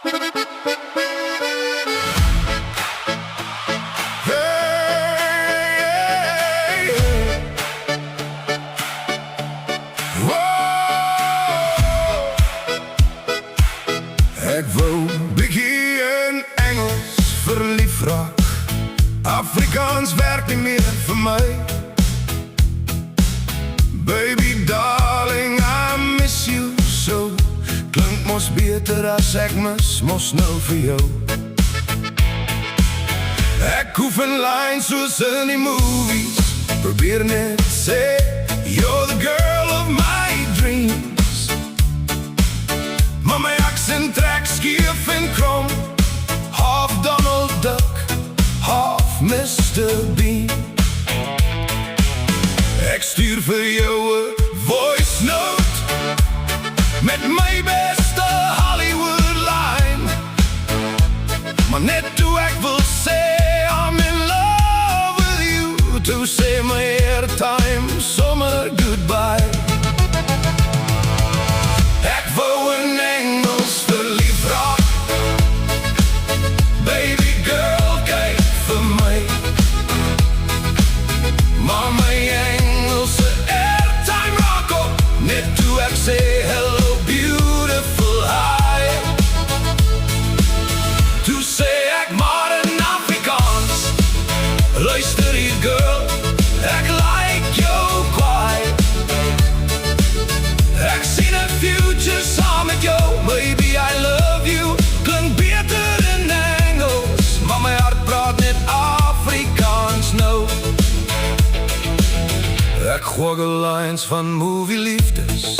Ik wou Biggie in Engels verliefd raak. Afrikaans werkt niet meer voor mij. Baby darling, I miss you so. Klinkt mos beter als ik mis mos nou voor jou. Ik hoef een lijn zoals in die movies. Probeer net te zeggen, you're the girl of my dreams. Maar mijn accent trekt schief en krom. Half Donald Duck, half Mr. Bean. Ik stuur voor jou een voice note met mijn beste Hollywood line. Maar net toe ik wil say I'm in love with you, to say my airtime summer goodbye. Ik wou een Engels verliefd raak. Baby girl, kijk voor mij. Maar mijn Engelse airtime raak op. Net toe ik say hello beautiful hi. Toe say ik maar een Afrikaans. Luister hier girl, ik like jou kwijt. Ik zie een future samen met jou. Maybe I love you, klinkt beter in Engels. Maar mijn hart praat net Afrikaans nou. Ik gooi lines van movie liefdes,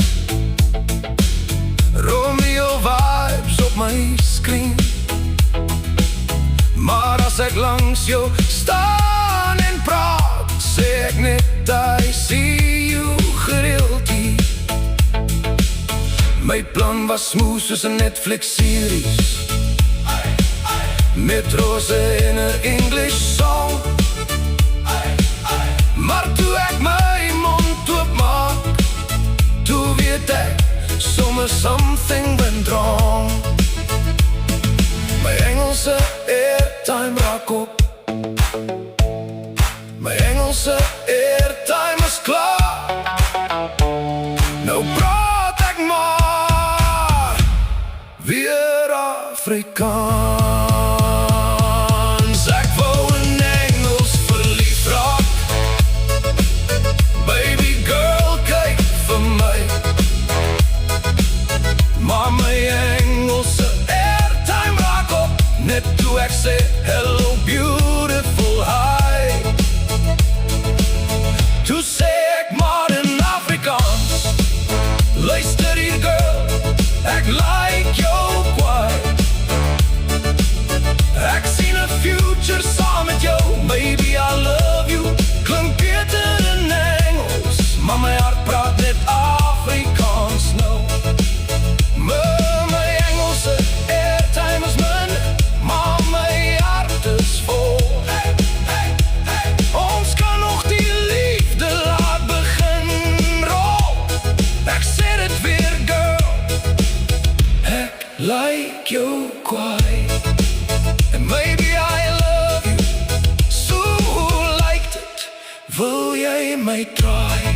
Romeo vibes op mijn screen. Maar als ik langs jou sta en praat, zeg ik net I see you gedeeld hier. Mijn plan was smooth soos een Netflix-series, met roze in een English song. Maar toe ik mijn mond oopmaak, toe weet ik sommer something went wrong. Mijn Engelse airtime raak op. Mijn Engelse airtime is klaar. Nou praat ik maar weer Afrikaans. Ik wou een Engels verliefd raak. Baby girl, kijk voor mij. Maar mijn Engelse airtime raak op. Net toe ik say hello beautiful hi. Toe say ik maar in Afrikaans. Luister hier girl, ik like jou kwijt. Ik zie een future samen met jou. Baby I love you, klinkt beter in Engels. Maar mijn hart praat net Afrikaans nou. Mijn Engelse airtime is min, maar mijn hart is vol. Ons kan nog die liefde laat beginnen rol. Ik zeg het weer girl, ik like jou kwijt. And maybe I love you, so who liked it? Wil jij mij try?